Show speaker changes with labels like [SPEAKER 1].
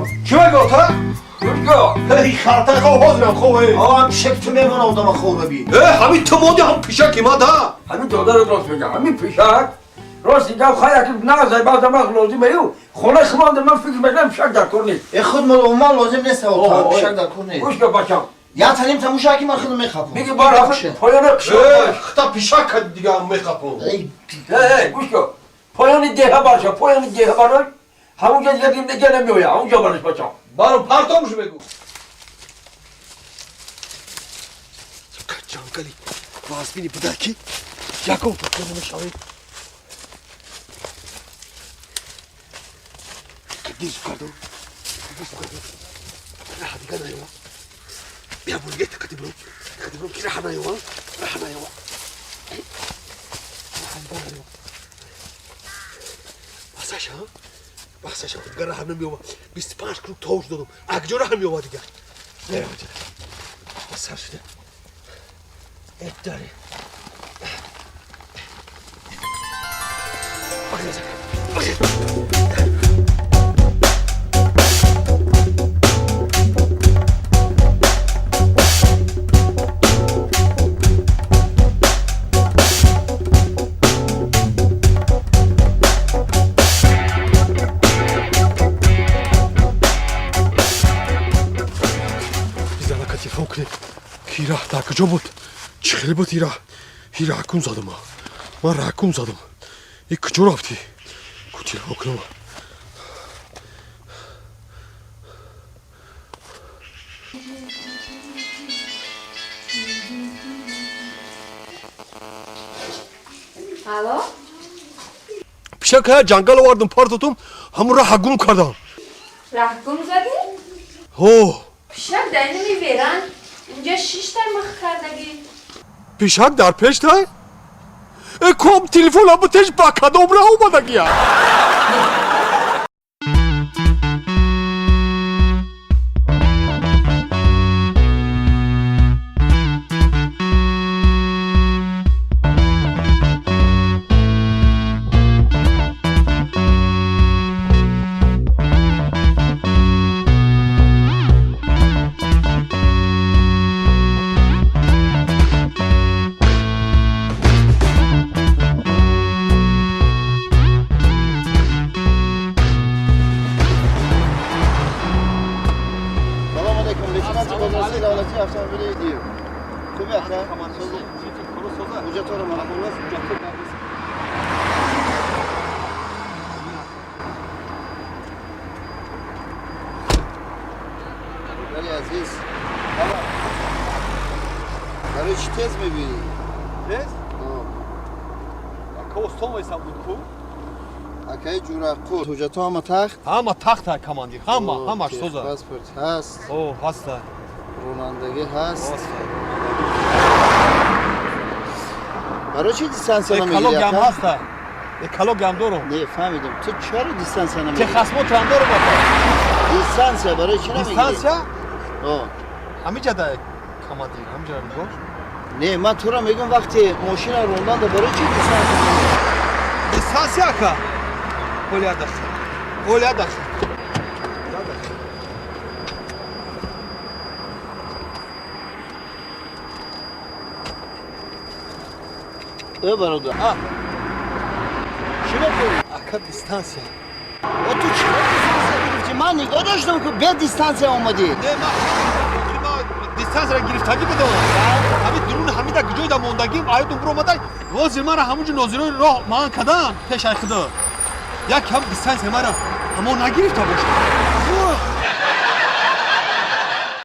[SPEAKER 1] کی گفت؟
[SPEAKER 2] گوشگاه
[SPEAKER 1] هی خاطر حاضرم خوبه
[SPEAKER 3] هم شک تو میمونه آدم خوبه بی
[SPEAKER 1] همین تو مودی هم پیشک ایماده
[SPEAKER 2] همین داده رو راست بگم همین پیشک راست اینجا خواهی که نازای بعد هم لازمه ایو خونه خمان من فکر میکنم پیشک در کار نیست
[SPEAKER 3] خود ما لازم نیست تا پیشک در کار نیست
[SPEAKER 2] گوشگاه بچم
[SPEAKER 3] یا تنیم تموشا که من خودم میخوام
[SPEAKER 2] میگه بار پایان قشنگ
[SPEAKER 1] خطا پیشک دیگه هم میخوام
[SPEAKER 2] گوشگاه پایان دیه باشه پایان دیه باشه همونجا دیگه نمیوید همونجا برش بچم
[SPEAKER 1] برو پرتامشو بگو جانگلی باز بینی بوده کی یکو بکنه میشاوی دیز کردو راح دیگه نیوا بیا بولگه تکتی برو کی راح نیوا بحثش هم دیگه راح نمیوا 25 کلوب توش دادم اگجا راح میوا دیگه نه بسر شده اداره بیزنه کتیفه کنه کی راه تا کجا بود چخیلی بود ایرا حکوم زدم من را حکوم زدم ای کجا رفتی کتی را کنم
[SPEAKER 4] الو
[SPEAKER 1] پیشا که جنگل آوردم پارتوتم همون را حکوم کردم
[SPEAKER 4] رحکم زدی؟
[SPEAKER 1] هو
[SPEAKER 4] پیشک در نمیبرن اینجا 6 تا مخ کردگی
[SPEAKER 1] پیشک در پیش تای کم تلفن هم بتش با کدام را اومدگی
[SPEAKER 3] ولی عزیز برای چی تز میبینی؟
[SPEAKER 1] تز؟ کوستوم ایسا بود کو؟
[SPEAKER 3] اکای جورقو توجتا همه تخت؟
[SPEAKER 1] همه تخت های کماندیر همش سوزه
[SPEAKER 3] پاسپورت هست
[SPEAKER 1] اوه هسته
[SPEAKER 3] رونندگی هست برای چی دیستانس نمیگیری؟
[SPEAKER 1] کالوگ هم هسته کالوگ هم دارم
[SPEAKER 3] نه فهمیدم تو چرا دیستانس نمیگیری؟
[SPEAKER 1] که خصمت هم دارم
[SPEAKER 3] دیستانس برای چی نمیگیری؟
[SPEAKER 1] دیستانس یا؟
[SPEAKER 3] آه
[SPEAKER 1] همه جده کماندیر همه جده میگوش
[SPEAKER 3] نه من تو را میگم وقتی ماشین روندن ده برای چی دیستانس نمیگیری؟
[SPEAKER 1] دیستانس یا که؟ اولیا دست
[SPEAKER 3] برادر چی میکنی؟
[SPEAKER 1] اکا دیستانس یا
[SPEAKER 3] تو چرا دیستانس گرفتی؟ من نگاه داشتم که به دیستانس آمدی
[SPEAKER 1] نه ما دیستانس را گرفتگی بدم همین درون همین در کجای در موندگیم آیدون برو آمده وازی من را همونجا ناظرای راه من کدام پیش اخدا یک هم دیستانس ما را همون نگرفته باشه